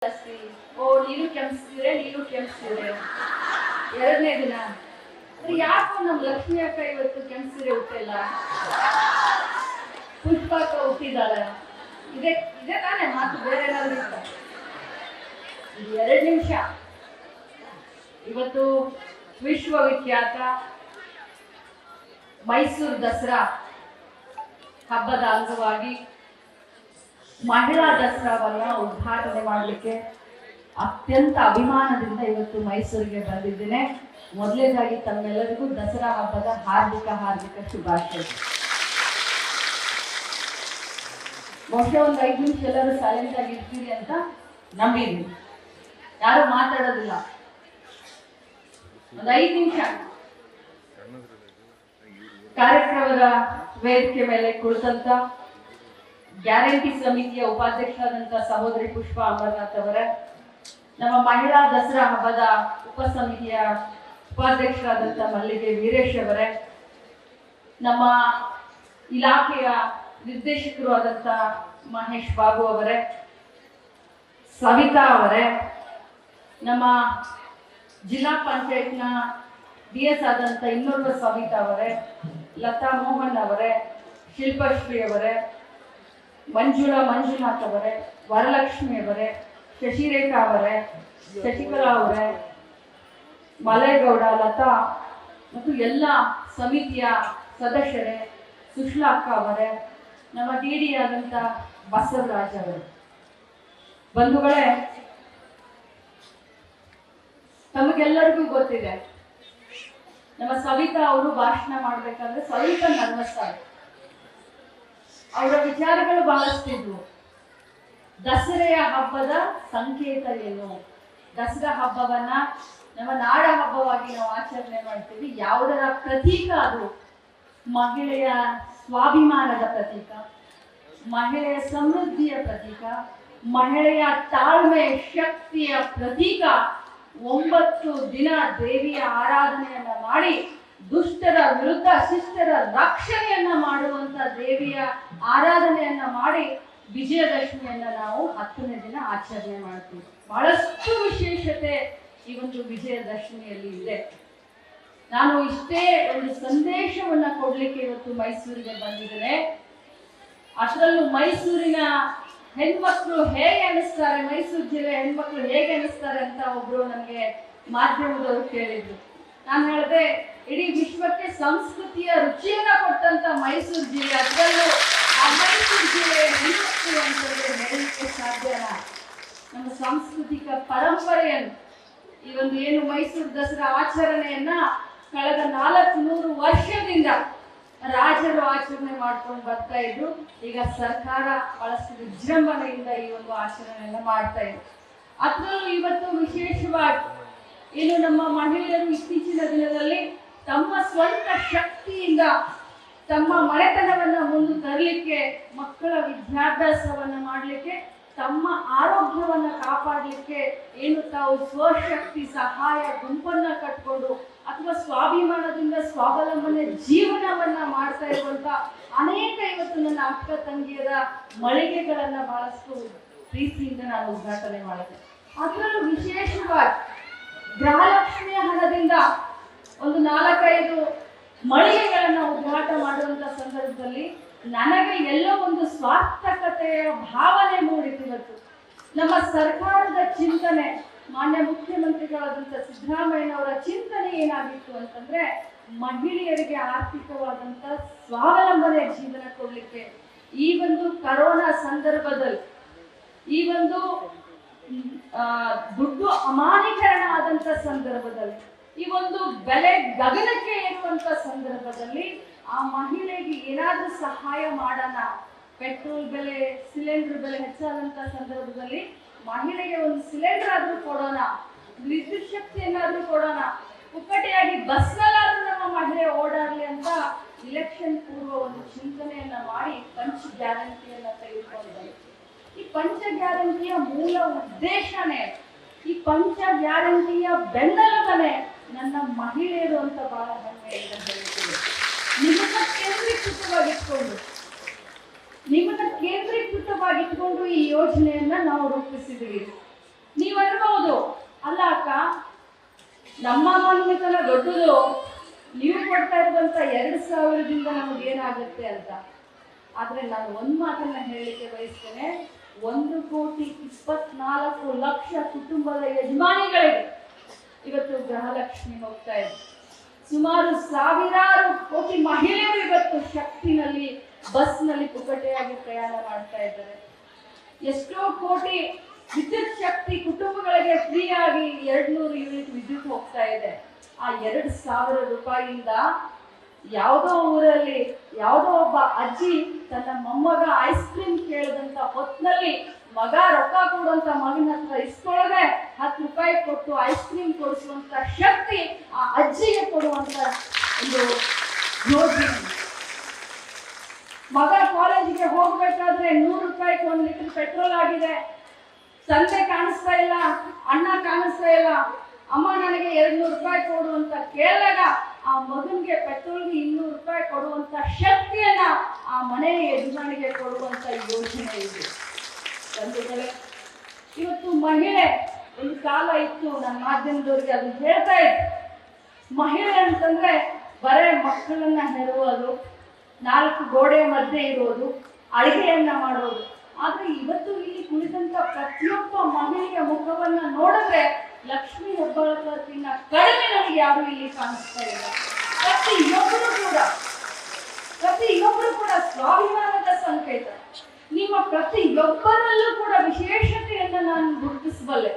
ಜಾಸ್ತಿ. ಓ ನೀರು ಕೆಂಪಿಸ್ತೀರೆ ಎರಡನೇ ದಿನ ಯಾಕೋ ನಮ್ಮ ಲಕ್ಷ್ಮಿ ಅಕ್ಕ ಇವತ್ತು ಕೆಂಪಿಸಿರೆ ಹುಟ್ಟಿಲ್ಲ, ಪುಷ್ಪ ಅಕ್ಕ ಹುಟ್ಟಿದಾಳೆ. ಇದೇ ತಾನೇ ಮಾತು, ಬೇರೆ ಏನಾದ್ರು ಇತ್ತ? 2 ನಿಮಿಷ. ಇವತ್ತು ವಿಶ್ವವಿಖ್ಯಾತ ಮೈಸೂರು ದಸರಾ ಹಬ್ಬದ ಅಂಗವಾಗಿ ಮಹಿಳಾ ದಸರಾವನ್ನ ಉದ್ಘಾಟನೆ ಮಾಡಲಿಕ್ಕೆ ಅತ್ಯಂತ ಅಭಿಮಾನದಿಂದ ಇವತ್ತು ಮೈಸೂರಿಗೆ ಬಂದಿದ್ದೇನೆ. ಮೊದಲನೇದಾಗಿ ತಮ್ಮೆಲ್ಲರಿಗೂ ದಸರಾ ಹಬ್ಬದ ಹಾರ್ದಿಕ ಶುಭಾಶಯ. ಬಹುಶಃ ಒಂದು 5 ನಿಮಿಷ ಎಲ್ಲರೂ ಸೈಲೆಂಟ್ ಆಗಿ ಇರ್ತೀರಿ ಅಂತ ನಂಬಿದ್ದೀನಿ. ಯಾರು ಮಾತಾಡೋದಿಲ್ಲ. ಒಂದು 5 ನಿಮಿಷ ಕಾರ್ಯಕ್ರಮದ ವೇದಿಕೆ ಮೇಲೆ ಕುಳಿತಂತ ಗ್ಯಾರಂಟಿ ಸಮಿತಿಯ ಉಪಾಧ್ಯಕ್ಷರಾದಂಥ ಸಹೋದರಿ ಪುಷ್ಪ ಅಮರನಾಥ್ ಅವರೇ, ನಮ್ಮ ಮಹಿಳಾ ದಸರಾ ಹಬ್ಬದ ಉಪಸಮಿತಿಯ ಉಪಾಧ್ಯಕ್ಷರಾದಂಥ ಮಲ್ಲಿಗೆ ವೀರೇಶ್ ಅವರೇ, ನಮ್ಮ ಇಲಾಖೆಯ ನಿರ್ದೇಶಕರು ಆದಂಥ ಮಹೇಶ್ ಬಾಬು ಅವರೇ, ಸವಿತಾ ಅವರೇ, ನಮ್ಮ ಜಿಲ್ಲಾ ಪಂಚಾಯತ್ನ DS ಆದಂಥ ಇನ್ನೋರ್ವ ಸವಿತಾ ಅವರೇ, ಲತಾ ಮೋಹನ್ ಅವರೇ, ಶಿಲ್ಪಶ್ರೀ ಅವರೇ, ಮಂಜುನಾಥ್ ಅವರೇ, ವರಲಕ್ಷ್ಮಿ ಅವರೇ, ಶಶಿರೇಖಾ ಅವರೇ, ಶಶಿಕಲಾ ಅವರೇ, ಮಲೇಗೌಡ, ಲತಾ ಮತ್ತು ಎಲ್ಲ ಸಮಿತಿಯ ಸದಸ್ಯರೇ, ಸುಶ್ಲಾ ಅಕ್ಕ ಅವರೇ, ನಮ್ಮ DD ಆದಂಥ ಬಸವರಾಜ್ ಅವರೇ, ಬಂಧುಗಳೇ, ತಮಗೆಲ್ಲರಿಗೂ ಗೊತ್ತಿದೆ ನಮ್ಮ ಸವಿತಾ ಅವರು ಭಾಷಣ ಮಾಡಬೇಕಾದ್ರೆ ಸ್ವಲ್ಪ ನರ್ವಸ್ ಆಗುತ್ತೆ. ಅವರ ವಿಚಾರಗಳು ಬಹಳಷ್ಟಿದ್ವು. ದಸರೆಯ ಹಬ್ಬದ ಸಂಕೇತ ಏನು, ದಸರಾ ಹಬ್ಬವನ್ನ ನಮ್ಮ ನಾಡ ಹಬ್ಬವಾಗಿ ನಾವು ಆಚರಣೆ ಮಾಡ್ತೀವಿ, ಯಾವುದರ ಪ್ರತೀಕ ಅದು? ಮಹಿಳೆಯ ಸ್ವಾಭಿಮಾನದ ಪ್ರತೀಕ, ಮಹಿಳೆಯ ಸಮೃದ್ಧಿಯ ಪ್ರತೀಕ, ಮಹಿಳೆಯ ತಾಳ್ಮೆ ಶಕ್ತಿಯ ಪ್ರತೀಕ. 9 ದಿನ ದೇವಿಯ ಆರಾಧನೆಯನ್ನ ಮಾಡಿ ದುಷ್ಟರ ವಿರುದ್ಧ ಶಿಷ್ಟರ ರಕ್ಷಣೆಯನ್ನ ಮಾಡುವಂತ ದೇವಿಯ ಆರಾಧನೆಯನ್ನ ಮಾಡಿ ವಿಜಯದಶಮಿಯನ್ನ ನಾವು 10ನೇ ದಿನ ಆಚರಣೆ ಮಾಡ್ತೀವಿ. ಬಹಳಷ್ಟು ವಿಶೇಷತೆ ಈ ಒಂದು ವಿಜಯದಶಮಿಯಲ್ಲಿ ಇದೆ. ನಾನು ಇಷ್ಟೇ ಒಂದು ಸಂದೇಶವನ್ನ ಕೊಡ್ಲಿಕ್ಕೆ ಇವತ್ತು ಮೈಸೂರಿಗೆ ಬಂದಿದ್ದೇನೆ. ಅದರಲ್ಲೂ ಮೈಸೂರಿನ ಹೆಣ್ಮಕ್ಳು ಹೇಗೆ ಅನಿಸ್ತಾರೆ, ಮೈಸೂರು ಜಿಲ್ಲೆ ಹೆಣ್ಮಕ್ಳು ಹೇಗೆ ಅನಿಸ್ತಾರೆ ಅಂತ ಒಬ್ರು ನನಗೆ ಮಾಧ್ಯಮದವರು ಕೇಳಿದ್ರು. ನಾನು ಹೇಳಿದೆ, ಇಡೀ ವಿಶ್ವಕ್ಕೆ ಸಂಸ್ಕೃತಿಯ ರುಚಿಯನ್ನ ಕೊಟ್ಟಂತ ಮೈಸೂರು ಜಿಲ್ಲೆ, ಅದರಲ್ಲೂ ಆ ಮೈಸೂರು ಜಿಲ್ಲೆಯ ಹೆಣ್ಮಕ್ಳು ಅಂತಂದ್ರೆ ಹೇಳಲಿಕ್ಕೆ ಸಾಧ್ಯನ? ನಮ್ಮ ಸಾಂಸ್ಕೃತಿಕ ಪರಂಪರೆಯನ್ನು, ಈ ಒಂದು ಏನು ಮೈಸೂರು ದಸರಾ ಆಚರಣೆಯನ್ನ ಕಳೆದ 400 ವರ್ಷದಿಂದ ರಾಜರು ಆಚರಣೆ ಮಾಡ್ಕೊಂಡು ಬರ್ತಾ ಇದ್ರು. ಈಗ ಸರ್ಕಾರ ಬಹಳಷ್ಟು ವಿಜೃಂಭಣೆಯಿಂದ ಈ ಒಂದು ಆಚರಣೆಯನ್ನ ಮಾಡ್ತಾ ಇದೆ. ಅದರಲ್ಲೂ ಇವತ್ತು ವಿಶೇಷವಾಗಿ ಏನು ನಮ್ಮ ಮಹಿಳೆಯರು ಇತ್ತೀಚಿನ ದಿನದಲ್ಲಿ ತಮ್ಮ ಸ್ವಂತ ಶಕ್ತಿಯಿಂದ ತಮ್ಮ ಮನೆತನವನ್ನ ಮುಂದೆ ತರಲಿಕ್ಕೆ, ಮಕ್ಕಳ ವಿದ್ಯಾಭ್ಯಾಸವನ್ನ ಮಾಡಲಿಕ್ಕೆ, ತಮ್ಮ ಆರೋಗ್ಯವನ್ನ ಕಾಪಾಡಲಿಕ್ಕೆ ಏನು ತಾವು ಸ್ವಶಕ್ತಿ ಸಹಾಯ ಗುಂಪನ್ನ ಕಟ್ಕೊಂಡು ಅಥವಾ ಸ್ವಾಭಿಮಾನದಿಂದ ಸ್ವಾವಲಂಬನೆ ಜೀವನವನ್ನ ಮಾಡ್ತಾ ಇರುವಂತ ಅನೇಕ ಇವತ್ತು ನನ್ನ ಅಕ್ಕ ತಂಗಿಯರ ಮಳಿಗೆಗಳನ್ನ ಬಹಳಷ್ಟು ಪ್ರೀತಿಯಿಂದ ನಾನು ಉದ್ಘಾಟನೆ ಮಾಡಿದೆ. ಅದರಲ್ಲೂ ವಿಶೇಷವಾಗಿ ಗೃಹಲಕ್ಷ್ಮಿಯ ಹಣದಿಂದ ಒಂದು 4-5 ಮಳಿಗೆಗಳನ್ನ ಉದ್ಘಾಟನೆ ಮಾಡುವಂತ ಸಂದರ್ಭದಲ್ಲಿ ನನಗೆ ಎಲ್ಲೋ ಒಂದು ಸ್ವಾರ್ಥಕತೆಯ ಭಾವನೆ ಮೂಡಿತು. ಇವತ್ತು ನಮ್ಮ ಸರ್ಕಾರದ ಚಿಂತನೆ, ಮಾನ್ಯ ಮುಖ್ಯಮಂತ್ರಿಗಳಾದಂಥ ಸಿದ್ದರಾಮಯ್ಯನವರ ಚಿಂತನೆ ಏನಾಗಿತ್ತು ಅಂತಂದ್ರೆ, ಮಹಿಳೆಯರಿಗೆ ಆರ್ಥಿಕವಾದಂಥ ಸ್ವಾವಲಂಬನೆ ಜೀವನ ಕೊಡ್ಲಿಕ್ಕೆ ಈ ಒಂದು ಕರೋನಾ ಸಂದರ್ಭದಲ್ಲಿ, ಈ ಒಂದು ದುಡ್ಡು ಅಮಾನೀಕರಣ ಆದಂತ ಸಂದರ್ಭದಲ್ಲಿ, ಈ ಒಂದು ಬೆಲೆ ಗಗನಕ್ಕೆ ಏರುವಂತ ಸಂದರ್ಭದಲ್ಲಿ ಆ ಮಹಿಳೆಗೆ ಏನಾದ್ರೂ ಸಹಾಯ ಮಾಡೋಣ. ಪೆಟ್ರೋಲ್ ಬೆಲೆ, ಸಿಲಿಂಡರ್ ಬೆಲೆ ಹೆಚ್ಚಾದಂತ ಸಂದರ್ಭದಲ್ಲಿ ಮಹಿಳೆಗೆ ಒಂದು ಸಿಲಿಂಡರ್ ಆದ್ರೂ ಕೊಡೋಣ, ವಿದ್ಯುತ್ ಶಕ್ತಿಯನ್ನಾದ್ರೂ ಕೊಡೋಣ, ಪುಕ್ಕಟೆಯಾಗಿ ಬಸ್ನಲ್ಲಾದ್ರೂ ನಮ್ಮ ಮಹಿಳೆ ಓಡಾಡ್ಲಿ ಅಂತ ಇಲೆಕ್ಷನ್ ಪೂರ್ವ ಒಂದು ಚಿಂತನೆಯನ್ನ ಮಾಡಿ ಪಂಚ ಗ್ಯಾರಂಟಿಯನ್ನ ತೆಗೆದುಕೊಂಡಿದ್ದಾರೆ. ಈ ಪಂಚ ಗ್ಯಾರಂಟಿಯ ಮೂಲ ಉದ್ದೇಶನೇ, ಈ ಪಂಚ ಗ್ಯಾರಂಟಿಯ ಬೆನ್ನೆಲುಬನೆ ನನ್ನ ಮಹಿಳೆಯರು ಅಂತ ಬಹಳ ಹೆಮ್ಮೆಯಿಂದ ಹೇಳ್ತೀವಿ. ನಿಮ್ಮನ್ನ ಕೇಂದ್ರೀಕೃತವಾಗಿಟ್ಕೊಂಡು ಈ ಯೋಜನೆಯನ್ನ ನಾವು ರೂಪಿಸಿದ್ದೀವಿ. ನಮ್ಮ ಮನ್ಮಿತನ ದೊಡ್ಡದು ನೀವು ಕೊಡ್ತಾ ಇರುವಂತ 2,000ದಿಂದ ನಮಗೇನಾಗುತ್ತೆ ಅಂತ. ಆದ್ರೆ ನಾನು ಒಂದು ಮಾತನ್ನ ಹೇಳಲಿಕ್ಕೆ ಬಯಸ್ತೇನೆ, 1,24,00,000 ಕುಟುಂಬದ ಯಜಮಾನಿಗಳಿಗೆ ಇವತ್ತು ಗೃಹಲಕ್ಷ್ಮಿ ಹೋಗ್ತಾ ಇದೆ. ಸುಮಾರು ಸಾವಿರಾರು ಕೋಟಿ ಮಹಿಳೆಯರು ಇವತ್ತು ಶಕ್ತಿನಲ್ಲಿ ಬಸ್ನಲ್ಲಿ ಪುಕ್ಕಟೆಯಾಗಿ ಪ್ರಯಾಣ ಮಾಡ್ತಾ ಇದ್ದಾರೆ. ಎಷ್ಟೋ ಕೋಟಿ ವಿದ್ಯುತ್ ಶಕ್ತಿ ಕುಟುಂಬಗಳಿಗೆ ಫ್ರೀ ಆಗಿ 200 ಯೂನಿಟ್ ವಿದ್ಯುತ್ ಹೋಗ್ತಾ ಇದೆ. ಆ 2,000 ರೂಪಾಯಿಯಿಂದ ಯಾವುದೋ ಊರಲ್ಲಿ ಯಾವುದೋ ಒಬ್ಬ ಅಜ್ಜಿ ತನ್ನ ಮೊಮ್ಮಗ ಐಸ್ ಕ್ರೀಮ್ ಕೇಳಿದಂತ ಹೊತ್ನಲ್ಲಿ ಮಗ ರೊಕ್ಕ ಕೊಡುವಂತ ಮಗನ ಹತ್ರ ಇಸ್ಕೊಳ್ಳದೆ 10 ರೂಪಾಯಿ ಕೊಟ್ಟು ಐಸ್ ಕ್ರೀಮ್ ಕೊಡಿಸುವಂತ ಶಕ್ತಿ ಆ ಅಜ್ಜಿಗೆ ಕೊಡುವಂತ ಒಂದು ಯೋಜನೆ. ಮಗ ಕಾಲೇಜಿಗೆ ಹೋಗ್ಬೇಕಾದ್ರೆ 100 ರೂಪಾಯಿಗೆ 1 ಲೀಟರ್ ಪೆಟ್ರೋಲ್ ಆಗಿದೆ. ತಂದೆ ಕಾಣಿಸ್ತಾ ಇಲ್ಲ, ಅಣ್ಣ ಕಾಣಿಸ್ತಾ ಇಲ್ಲ, ಅಮ್ಮ ನನಗೆ 200 ರೂಪಾಯಿ ಕೊಡು ಅಂತ ಕೇಳಿದಾಗ ಆ ಮಗನ್ಗೆ ಪೆಟ್ರೋಲ್ಗೆ 200 ರೂಪಾಯಿ ಕೊಡುವಂತ ಶಕ್ತಿಯನ್ನ ಆ ಮನೆಯ ಯಜಮಾನಿಗೆ ಕೊಡುವಂತ ಯೋಜನೆ ಇದೆ. ತಂದೆಗಳೇ, ಇವತ್ತು ಮಹಿಳೆ ಒಂದು ಕಾಲ ಇತ್ತು, ನನ್ನ ಮಾಧ್ಯಮದವರಿಗೆ ಅದು ಹೇಳ್ತಾ ಇತ್ತು, ಮಹಿಳೆ ಅಂತಂದ್ರೆ ಬರೇ ಮಕ್ಕಳನ್ನ ಹೆರುವುದು, 4 ಗೋಡೆ ಮಧ್ಯೆ ಇರೋದು, ಅಡಿಗೆಯನ್ನ ಮಾಡೋದು. ಆದ್ರೆ ಇವತ್ತು ಇಲ್ಲಿ ಕುಳಿತಂತ ಪ್ರತಿಯೊಬ್ಬ ಮಹಿಳೆಯ ಮುಖವನ್ನ ನೋಡಿದ್ರೆ ಲಕ್ಷ್ಮೀ ಹೆಬ್ಬಾಳ್ಕರ್ಕಿನ್ನ ಕಡಿಮೆ ನನಗೆ ಯಾರು ಇಲ್ಲಿ ಕಾಣಿಸ್ತಾ ಇಲ್ಲ. ಪ್ರತಿಯೊಬ್ಬರು ಕೂಡ ಸ್ವಾಭಿಮಾನದ ಸಂಕೇತ. ನಿಮ್ಮ ಪ್ರತಿಯೊಬ್ಬರಲ್ಲೂ ಕೂಡ ವಿಶೇಷತೆಯನ್ನ ನಾನು ಗುರುತಿಸಬಲ್ಲೆ.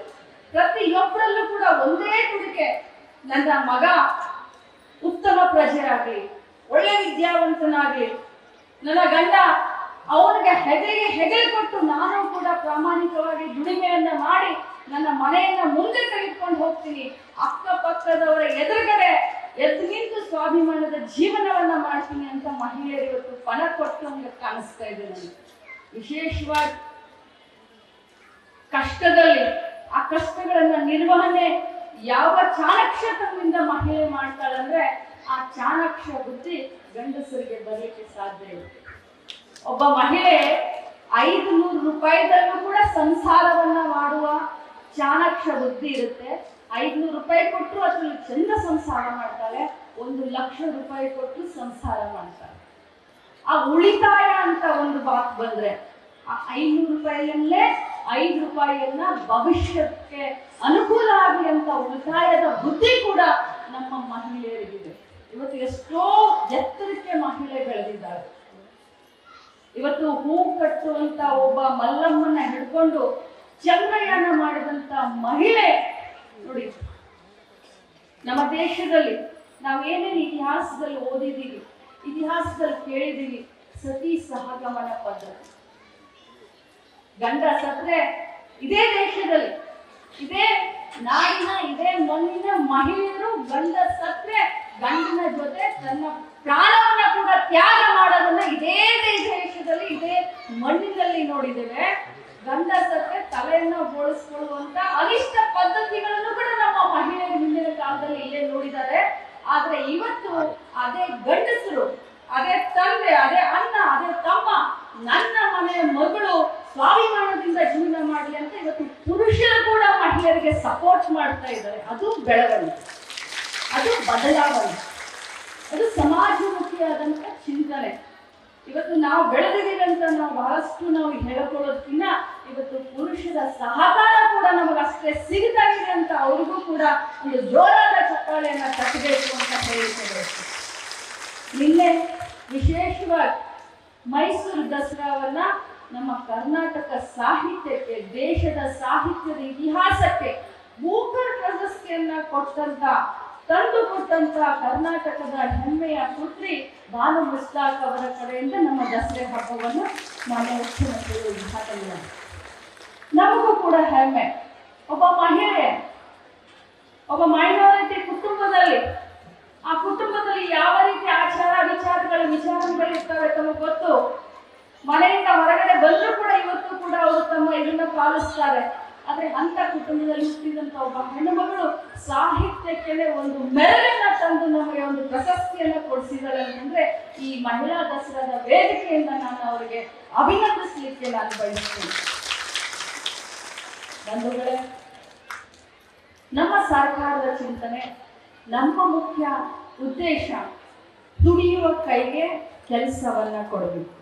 ಪ್ರತಿಯೊಬ್ಬರಲ್ಲೂ ಕೂಡ ಒಂದೇ ತುಡಿಕೆ, ನನ್ನ ಮಗ ಉತ್ತಮ ಪ್ರಜೆ ಆಗ್ಲಿ, ಒಳ್ಳೆ ವಿದ್ಯಾವಂತನಾಗ್ಲಿ, ನನ್ನ ಗಂಡ ಅವನಿಗೆ ಹೆಗಲು ಕೊಟ್ಟು ನಾನು ಕೂಡ ಪ್ರಾಮಾಣಿಕವಾಗಿ ದುಡಿಮೆಯನ್ನ ಮಾಡಿ ನನ್ನ ಮನೆಯನ್ನ ಮುಂದೆ ತೆಗೆದುಕೊಂಡು ಹೋಗ್ತೀನಿ, ಅಕ್ಕಪಕ್ಕದವರ ಎದುರುಗಡೆ ಎದ್ದು ನಿಂತು ಸ್ವಾಭಿಮಾನದ ಜೀವನವನ್ನ ಮಾಡ್ತೀನಿ ಅಂತ ಮಹಿಳೆಯರು ಇವತ್ತು ಪಣ ಕೊಟ್ಟು ನಮ್ಗೆ ಕಾಣಿಸ್ತಾ ಇದೆ. ನನಗೆ ವಿಶೇಷವಾಗಿ ಕಷ್ಟದಲ್ಲಿ ಆ ಕಷ್ಟಗಳನ್ನ ನಿರ್ವಹಣೆ ಯಾವ ಚಾಣಕ್ಷತನದಿಂದ ಮಹಿಳೆ ಮಾಡ್ತಾಳಂದ್ರೆ ಆ ಚಾಣಕ್ಷ ಬುದ್ಧಿ ಗಂಡಸರಿಗೆ ಬರಲಿಕ್ಕೆ ಸಾಧ್ಯ ಇಲ್ಲ. ಒಬ್ಬ ಮಹಿಳೆ 500 ರೂಪಾಯಿದಲ್ಲೂ ಕೂಡ ಸಂಸಾರವನ್ನ ಮಾಡುವ ಚಾಣಕ್ಷ ಬುದ್ಧಿ ಇರುತ್ತೆ. 500 ರೂಪಾಯಿ ಕೊಟ್ಟರು ಅದ್ರಲ್ಲಿ ಚಂದ ಸಂಸಾರ ಮಾಡ್ತಾಳೆ, 1,00,000 ರೂಪಾಯಿ ಕೊಟ್ಟು ಸಂಸಾರ ಮಾಡ್ತಾಳೆ. ಆ ಉಳಿತಾಯ ಅಂತ ಒಂದು ಮಾತು ಬಂದ್ರೆ ಆ 500 ರೂಪಾಯಿಯಲ್ಲೇ 5 ರೂಪಾಯಿಯನ್ನ ಭವಿಷ್ಯಕ್ಕೆ ಅನುಕೂಲ ಆಗಲಿ ಅಂತ ಉಳಿತಾಯದ ಬುದ್ಧಿ ಕೂಡ ನಮ್ಮ ಮಹಿಳೆಯರಿಗಿದೆ. ಇವತ್ತು ಎಷ್ಟೋ ಎತ್ತರಕ್ಕೆ ಮಹಿಳೆ ಬೆಳೆದಿದ್ದಾರೆ. ಇವತ್ತು ಹೂ ಕಟ್ಟುವಂತ ಒಬ್ಬ ಮಲ್ಲಮ್ಮನ್ನ ಹಿಡ್ಕೊಂಡು ಚಂದ್ರಯಾನ ಮಾಡಿದಂತ ಮಹಿಳೆ ನೋಡಿ. ನಮ್ಮ ದೇಶದಲ್ಲಿ ನಾವು ಏನೇನು ಇತಿಹಾಸದಲ್ಲಿ ಓದಿದ್ದೀವಿ, ಇತಿಹಾಸದಲ್ಲಿ ಕೇಳಿದ್ದೀವಿ, ಸತಿ ಸಹಗಮನ ಪದ್ಧತಿ. ಗಂಡ ಸತ್ರೆ ಇದೇ ದೇಶದಲ್ಲಿ, ಇದೇ ನಾಡಿನ, ಇದೇ ಮಣ್ಣಿನ ಮಹಿಳೆಯರು ಗಂಡ ಸತ್ರೆ ಗಂಡನ ಜೊತೆ ತನ್ನ ಪ್ರಾಣವನ್ನ ಕೂಡ ತ್ಯಾಗ ಮಾಡೋದನ್ನ ಇದೇ ದೇಶದಲ್ಲಿ, ಇದೇ ಮಣ್ಣಿನಲ್ಲಿ ನೋಡಿದ್ದೇವೆ. ಗಂಡ ಸತ್ರೆ ತಲೆಯನ್ನ ಬೋಳಿಸ್ಕೊಳ್ಳುವಂತ ಅನಿಷ್ಟ ಪದ್ಧತಿಗಳನ್ನು ಕೂಡ ನಮ್ಮ ಮಹಿಳೆಯರು ಹಿಂದಿನ ಕಾಲದಲ್ಲಿ ಇಲ್ಲೇ ನೋಡಿದ್ದಾರೆ. ಆದ್ರೆ ಇವತ್ತು ಅದೇ ಗಂಡಸರು, ಅದೇ ತಂದೆ, ಅದೇ ಅಣ್ಣ, ಅದೇ ತಮ್ಮ, ನನ್ನ ಮನೆಯ ಮಗಳು ಸ್ವಾಭಿಮಾನದಿಂದ ಜೀವನ ಮಾಡಲಿ ಅಂತ ಇವತ್ತು ಪುರುಷರು ಕೂಡ ಮಹಿಳೆಯರಿಗೆ ಸಪೋರ್ಟ್ ಮಾಡ್ತಾ ಇದ್ದಾರೆ. ಅದು ಬೆಳವಣಿಗೆ, ಅದು ಬದಲಾವಣೆ, ಅದು ಸಮಾಜಮುಖಿಯಾದಂತ ಚಿಂತನೆ. ಇವತ್ತು ನಾವು ಬೆಳೆದಿದ್ದೀವಿ ಅಂತ ನಾವು ಬಹಳಷ್ಟು ಹೇಳ್ಕೊಳ್ಳೋದಕ್ಕಿಂತ ಇವತ್ತು ಪುರುಷರ ಸಹಕಾರ ಕೂಡ ನಮಗೆ ಅಷ್ಟೇ ಸಿಗ್ತಾ ಇದೆ ಅಂತ ಅವ್ರಿಗೂ ಕೂಡ ಒಂದು ಜೋರಾದ ಚಪ್ಪಾಳೆಯನ್ನ ತಟ್ಟಬೇಕು ಅಂತ ಹೇಳಿದ್ದಾರೆ. ನಿನ್ನೆ ವಿಶೇಷವಾಗಿ ಮೈಸೂರು ದಸರಾವನ್ನ ನಮ್ಮ ಕರ್ನಾಟಕ ಸಾಹಿತ್ಯಕ್ಕೆ, ದೇಶದ ಸಾಹಿತ್ಯದ ಇತಿಹಾಸಕ್ಕೆ ಬೂಕರ್ ಪ್ರಶಸ್ತಿಯನ್ನ ತಂದು ಕೊಟ್ಟಂತ ಕರ್ನಾಟಕದ ಹೆಮ್ಮೆಯ ಪುತ್ರಿ ಬಾನು ಮುಸ್ತಾಕ್ ಅವರ ಕಡೆಯಿಂದ ನಮ್ಮ ದಸರೆ ಹಬ್ಬವನ್ನು ಮಾನ್ಯ ಮುಖ್ಯಮಂತ್ರಿಗಳು ಉದ್ಘಾಟನೆ ಮಾಡಿದ್ದಾರೆ. ನಮಗೂ ಕೂಡ ಹೆಮ್ಮೆ. ಒಬ್ಬ ಮಹಿಳೆ, ಒಬ್ಬ ಮೈನಾರಿಟಿ ಕುಟುಂಬದಲ್ಲಿ, ಆ ಕುಟುಂಬದಲ್ಲಿ ಯಾವ ರೀತಿ ಆಚಾರ ವಿಚಾರಗಳು ಇರ್ತವೆ ತಮಗೆ ಗೊತ್ತು. ಮನೆಯಿಂದ ಹೊರಗಡೆ ಬಂದರೂ ಕೂಡ ಇವತ್ತು ಕೂಡ ಅವರು ತಮ್ಮ ಇದನ್ನ ಪಾಲಿಸ್ತಾರೆ. ಆದ್ರೆ ಅಂತ ಕುಟುಂಬದಲ್ಲಿ ಹುಟ್ಟಿದಂತ ಒಬ್ಬ ಹೆಣ್ಣುಮಗಳು ಸಾಹಿತ್ಯಕ್ಕೆ ಒಂದು ಮೆರಳನ್ನ ತಂದು ನಮಗೆ ಒಂದು ಪ್ರಶಸ್ತಿಯನ್ನ ಕೊಡಿಸಿದಾಳೆ ಅಂತಂದ್ರೆ ಈ ಮಹಿಳಾ ದಸರಾದ ವೇದಿಕೆಯಿಂದ ನಾನು ಅವರಿಗೆ ಅಭಿನಂದಿಸಲಿಕ್ಕೆ ನಾನು ಬಯಸ್ತೇನೆ. ಬಂಧುಗಳೇ, ನಮ್ಮ ಸರ್ಕಾರದ ಚಿಂತನೆ, ನಮ್ಮ ಮುಖ್ಯ ಉದ್ದೇಶ ದುಡಿಯುವ ಕೈಗೆ ಕೆಲಸವನ್ನ ಕೊಡಬೇಕು.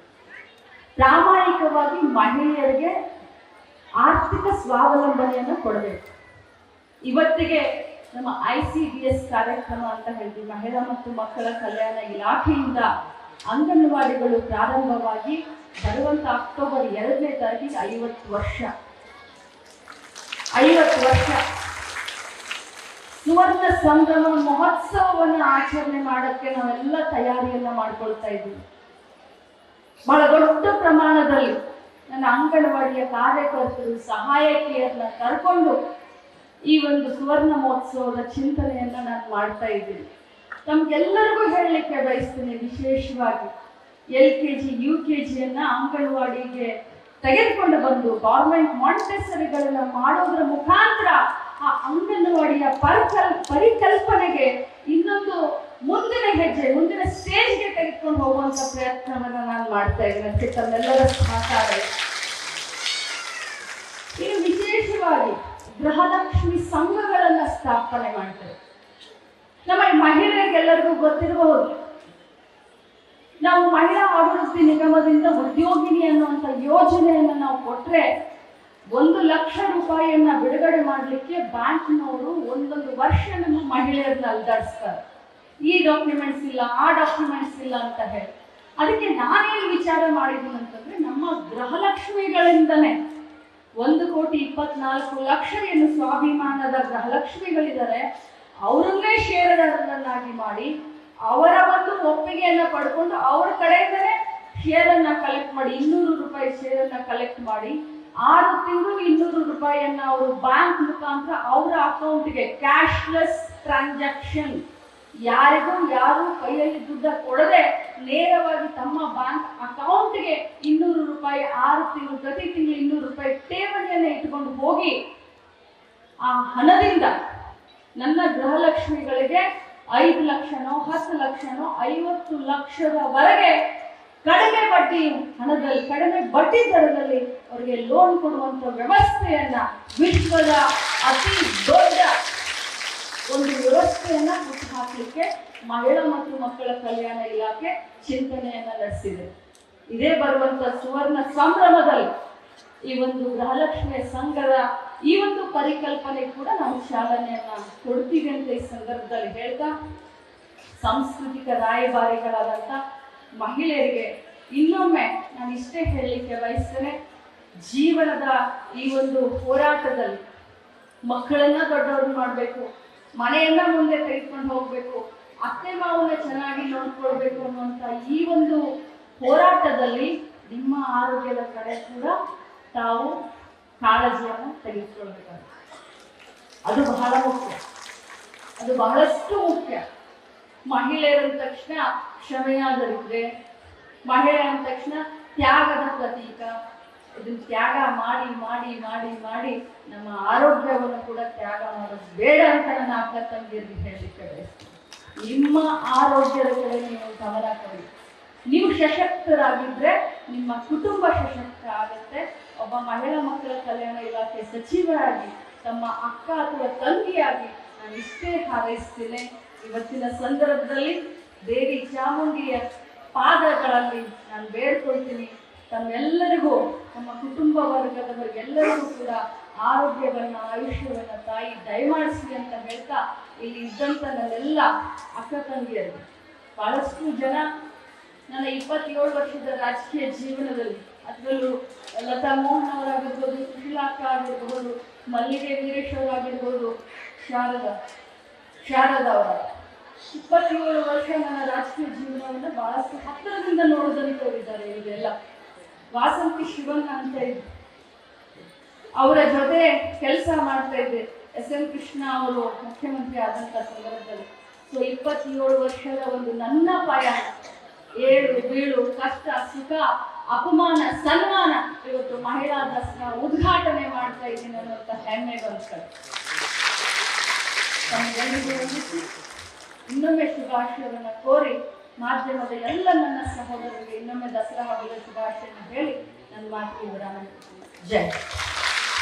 ಪ್ರಾಮಾಣಿಕವಾಗಿ ಮಹಿಳೆಯರಿಗೆ ಆರ್ಥಿಕ ಸ್ವಾವಲಂಬನೆಯನ್ನು ಕೊಡಬೇಕು. ಇವತ್ತಿಗೆ ನಮ್ಮ ICDS ಕಾರ್ಯಕ್ರಮ ಅಂತ ಹೇಳ್ತೀವಿ, ಮಹಿಳಾ ಮತ್ತು ಮಕ್ಕಳ ಕಲ್ಯಾಣ ಇಲಾಖೆಯಿಂದ ಅಂಗನವಾಡಿಗಳು ಪ್ರಾರಂಭವಾಗಿ ಬರುವಂತ ಅಕ್ಟೋಬರ್ 2ನೇ ತಾರೀಕಿಗೆ 50 ವರ್ಷ ಸುವರ್ಣ ಸಂಗಮ ಮಹೋತ್ಸವವನ್ನು ಆಚರಣೆ ಮಾಡಕ್ಕೆ ನಾವೆಲ್ಲ ತಯಾರಿಯನ್ನ ಮಾಡ್ಕೊಳ್ತಾ ಇದ್ದೀವಿ. ಬಹಳ ದೊಡ್ಡ ಪ್ರಮಾಣದಲ್ಲಿ ನನ್ನ ಅಂಗನವಾಡಿಯ ಕಾರ್ಯಕರ್ತರು, ಸಹಾಯಕಿಯರನ್ನ ಕರ್ಕೊಂಡು ಈ ಒಂದು ಸುವರ್ಣ ಮಹೋತ್ಸವದ ಚಿಂತನೆಯನ್ನ ನಾನು ಮಾಡ್ತಾ ಇದ್ದೀನಿ. ತಮ್ಗೆಲ್ಲರಿಗೂ ಹೇಳಲಿಕ್ಕೆ ಬಯಸ್ತೀನಿ, ವಿಶೇಷವಾಗಿ LKG UKGಯನ್ನ ಅಂಗನವಾಡಿಗೆ ತೆಗೆದುಕೊಂಡು ಬಂದು ಗೌರ್ಮೆಂಟ್ ಮಾಂಟೆಸರಿಗಳನ್ನ ಮಾಡೋದ್ರ ಮುಖಾಂತರ ಆ ಅಂಗನವಾಡಿಯ ಪರಿಕಲ್ಪನೆಗೆ ಇನ್ನೊಂದು ಮುಂದಿನ ಹೆಜ್ಜೆ, ಮುಂದಿನ ಸ್ಟೇಜ್ಗೆ ತೆಗೆದುಕೊಂಡು ಹೋಗುವಂತ ಪ್ರಯತ್ನವನ್ನ ನಾನು ಮಾಡ್ತಾ ಇದ್ದೀನಿ. ಅದಕ್ಕೆ ತಮ್ಮೆಲ್ಲರ ಸಹಕಾರ. ಇನ್ನು ವಿಶೇಷವಾಗಿ ಗೃಹಲಕ್ಷ್ಮಿ ಸಂಘಗಳನ್ನ ಸ್ಥಾಪನೆ ಮಾಡ್ತಾರೆ. ನಮ್ಮ ಮಹಿಳೆಯರಿಗೆಲ್ಲರಿಗೂ ಗೊತ್ತಿರಬಹುದು, ನಾವು ಮಹಿಳಾ ಅಭಿವೃದ್ಧಿ ನಿಗಮದಿಂದ ಉದ್ಯೋಗಿನಿ ಅನ್ನುವಂಥ ಯೋಜನೆಯನ್ನು ನಾವು ಕೊಟ್ಟರೆ 1 ಲಕ್ಷ ರೂಪಾಯಿಯನ್ನ ಬಿಡುಗಡೆ ಮಾಡಲಿಕ್ಕೆ ಬ್ಯಾಂಕ್ನವರು ಒಂದೊಂದು ವರ್ಷ ನಮ್ಮ ಮಹಿಳೆಯರನ್ನ ಅಲ್ದಾಡಿಸ್ತಾರೆ. ಈ ಡಾಕ್ಯುಮೆಂಟ್ಸ್ ಇಲ್ಲ, ಆ ಡಾಕ್ಯುಮೆಂಟ್ಸ್ ಇಲ್ಲ ಅಂತ ಹೇಳಿ. ಅದಕ್ಕೆ ನಾನೇನು ವಿಚಾರ ಮಾಡಿದ್ದೀನಿ ಅಂತಂದ್ರೆ, ನಮ್ಮ ಗೃಹಲಕ್ಷ್ಮಿಗಳಿಂದನೇ 1,24,00,000 ಏನು ಸ್ವಾಭಿಮಾನದ ಗೃಹಲಕ್ಷ್ಮಿಗಳಿದ್ದಾರೆ, ಅವರನ್ನೇ ಷೇರುದಾರರನ್ನಾಗಿ ಮಾಡಿ ಅವರ ಒಂದು ಒಪ್ಪಿಗೆಯನ್ನ ಪಡ್ಕೊಂಡು ಅವ್ರ ಕಡೆಯಿಂದನೇ ಶೇರನ್ನ ಕಲೆಕ್ಟ್ ಮಾಡಿ 200 ರೂಪಾಯಿ ಶೇರನ್ನ ಕಲೆಕ್ಟ್ ಮಾಡಿ 6 ತಿಂಗಳು 200 ರೂಪಾಯಿಯನ್ನ ಅವರು ಬ್ಯಾಂಕ್ ಮುಖಾಂತರ ಅವರ ಅಕೌಂಟ್ಗೆ ಕ್ಯಾಶ್ಲೆಸ್ ಟ್ರಾನ್ಸಾಕ್ಷನ್, ಯಾರಿಗೂ ಯಾರು ಕೈಯಲ್ಲಿ ದುಡ್ಡ ಕೊಡದೆ ನೇರವಾಗಿ ತಮ್ಮ ಬ್ಯಾಂಕ್ ಅಕೌಂಟ್ಗೆ 200 ರೂಪಾಯಿ 6 ತಿಂಗಳು ಪ್ರತಿ ತಿಂಗಳು 200 ರೂಪಾಯಿ ಠೇವಣಿಯನ್ನ ಇಟ್ಕೊಂಡು ಹೋಗಿ ಆ ಹಣದಿಂದ ನನ್ನ ಗೃಹಲಕ್ಷ್ಮಿಗಳಿಗೆ 5 ಲಕ್ಷನೋ 10 ಲಕ್ಷನೋ 50 ಲಕ್ಷದವರೆಗೆ ಕಡಿಮೆ ಬಡ್ಡಿ ಹಣದಲ್ಲಿ, ಕಡಿಮೆ ಬಡ್ಡಿ ದರದಲ್ಲಿ ಅವರಿಗೆ ಲೋನ್ ಕೊಡುವಂತ ವ್ಯವಸ್ಥೆಯನ್ನ, ವಿಶ್ವದ ಅತಿ ದೊಡ್ಡ ಒಂದು ವ್ಯವಸ್ಥೆಯನ್ನ ಹುಟ್ಟು ಹಾಕಲಿಕ್ಕೆ ಮಹಿಳಾ ಮತ್ತು ಮಕ್ಕಳ ಕಲ್ಯಾಣ ಇಲಾಖೆ ಚಿಂತನೆಯನ್ನ ನಡೆಸಿದೆ. ಇದೇ ಬರುವಂತ ಸುವರ್ಣ ಸಂಭ್ರಮದಲ್ಲಿ ಈ ಒಂದು ಗೃಹಲಕ್ಷ್ಮಿಯ ಸಂಘದ ಈ ಒಂದು ಪರಿಕಲ್ಪನೆ ಕೂಡ ನಾವು ಚಾಲನೆಯನ್ನ ಕೊಡ್ತೀವಿ ಅಂತ ಈ ಸಂದರ್ಭದಲ್ಲಿ ಹೇಳ್ತಾ, ಸಾಂಸ್ಕೃತಿಕ ರಾಯಭಾರಿಗಳಾದಂಥ ಮಹಿಳೆಯರಿಗೆ ಇನ್ನೊಮ್ಮೆ ನಾನು ಇಷ್ಟೇ ಹೇಳಲಿಕ್ಕೆ ಬಯಸ್ತೇನೆ, ಜೀವನದ ಈ ಒಂದು ಹೋರಾಟದಲ್ಲಿ ಮಕ್ಕಳನ್ನ ದೊಡ್ಡವರು ಮಾಡಬೇಕು, ಮನೆಯನ್ನ ಮುಂದೆ ತೆಗೆದುಕೊಂಡು ಹೋಗ್ಬೇಕು, ಅತ್ತೆ ಮಾವನ್ನ ಚೆನ್ನಾಗಿ ನೋಡ್ಕೊಳ್ಬೇಕು ಅನ್ನುವಂಥ ಈ ಒಂದು ಹೋರಾಟದಲ್ಲಿ ನಿಮ್ಮ ಆರೋಗ್ಯದ ಕಡೆ ಕೂಡ ತಾವು ಕಾಳಜಿಯನ್ನು ತೆಗೆದುಕೊಳ್ಬೇಕಾಗುತ್ತೆ. ಅದು ಬಹಳ ಮುಖ್ಯ, ಅದು ಬಹಳಷ್ಟು ಮುಖ್ಯ. ಮಹಿಳೆಯರ ತಕ್ಷಣ ಕ್ಷಮೆಯಾದರಿದ್ರೆ, ಮಹಿಳೆ ಅಂದ ತಕ್ಷಣ ತ್ಯಾಗದ ಪ್ರತೀಕ. ಇದನ್ನ ತ್ಯಾಗ ಮಾಡಿ ಮಾಡಿ ಮಾಡಿ ಮಾಡಿ ನಮ್ಮ ಆರೋಗ್ಯವನ್ನು ಕೂಡ ತ್ಯಾಗ ಮಾಡೋದು ಬೇಡ ಅಂತ ನನ್ನ ಅಕ್ಕ ತಂಗಿಯರಿಗೆ ಹೇಳಲಿಕ್ಕೆ ಬಯಸ್ತೀನಿ. ನಿಮ್ಮ ಆರೋಗ್ಯದ ಕಡೆ ನೀವು ಗಮನ ಕೊಡಿ. ನೀವು ಸಶಕ್ತರಾಗಿದ್ರೆ ನಿಮ್ಮ ಕುಟುಂಬ ಸಶಕ್ತ ಆಗುತ್ತೆ. ಒಬ್ಬ ಮಹಿಳಾ ಮಕ್ಕಳ ಕಲ್ಯಾಣ ಇಲಾಖೆ ಸಚಿವರಾಗಿ, ತಮ್ಮ ಅಕ್ಕ ಅಥವಾ ತಂಗಿಯಾಗಿ ನಾನು ಇಷ್ಟೇ ಹಾರೈಸ್ತೇನೆ. ಇವತ್ತಿನ ಸಂದರ್ಭದಲ್ಲಿ ದೇವಿ ಚಾಮುಂಡಿಯ ಪಾದಗಳಲ್ಲಿ ನಾನು ಬೇಡ್ಕೊಳ್ತೀನಿ, ತಮ್ಮೆಲ್ಲರಿಗೂ, ನಮ್ಮ ಕುಟುಂಬ ವರ್ಗದವರಿಗೆಲ್ಲರಿಗೂ ಕೂಡ ಆರೋಗ್ಯವನ್ನ, ಆಯುಷ್ಯವನ್ನ ತಾಯಿ ದಯಮಾಡಿಸಿ ಅಂತ ಹೇಳ್ತಾ, ಇಲ್ಲಿ ಇದ್ದಂಥ ನನ್ನೆಲ್ಲ ಅಕ್ಕ ತಂಗಿಯರು, ಬಹಳಷ್ಟು ಜನ ನನ್ನ 27 ವರ್ಷದ ರಾಜಕೀಯ ಜೀವನದಲ್ಲಿ, ಅದರಲ್ಲೂ ಲತಾ ಮೋಹನ್ ಅವರಾಗಿರ್ಬೋದು, ಸುಶೀಲಾ ಅಕ್ಕ ಆಗಿರ್ಬೋದು, ಮಲ್ಲಿಗೆ ವೀರೇಶ್ ಅವರಾಗಿರ್ಬೋದು, ಶಾರದಾ ಅವರ 27 ವರ್ಷ ನನ್ನ ರಾಜಕೀಯ ಜೀವನವನ್ನು ಬಹಳಷ್ಟು ಹತ್ತಿರದಿಂದ ನೋಡೋದಂತವರಿದ್ದಾರೆ. ಇವರೆಲ್ಲ ವಾಸಂತಿ ಶಿವಣ್ಣ ಅಂತ ಇದ್ರು, ಅವರ ಜೊತೆ ಕೆಲಸ ಮಾಡ್ತಾ ಇದ್ದೆ SM ಕೃಷ್ಣ ಅವರು ಮುಖ್ಯಮಂತ್ರಿ ಆದಂಥ ಸಂದರ್ಭದಲ್ಲಿ. ಸೊ 27 ವರ್ಷದ ಒಂದು ನನ್ನ ಪಯಣ, ಏಳು ಬೀಳು, ಕಷ್ಟ ಸುಖ, ಅಪಮಾನ ಸನ್ಮಾನ, ಇವತ್ತು ಮಹಿಳಾ ದಸರಾ ಉದ್ಘಾಟನೆ ಮಾಡ್ತಾ ಇದ್ದೀನಿ ಅನ್ನುವಂಥ ಹೆಮ್ಮೆ ಬಂದ್ತಾರೆ. ಇನ್ನೊಮ್ಮೆ ಶುಭಾಶಯವನ್ನು ಕೋರಿ ಮಾಧ್ಯಮದ ಎಲ್ಲ ನನ್ನ ಸಹೋದರರಿಗೆ ಇನ್ನೊಮ್ಮೆ ದಸರಾ ಹಬ್ಬದ ಶುಭಾಶಯವನ್ನು ಹೇಳಿ ನನ್ನ ಮಾತಿಗೆ ವಿರಾಮ. ಜೈ.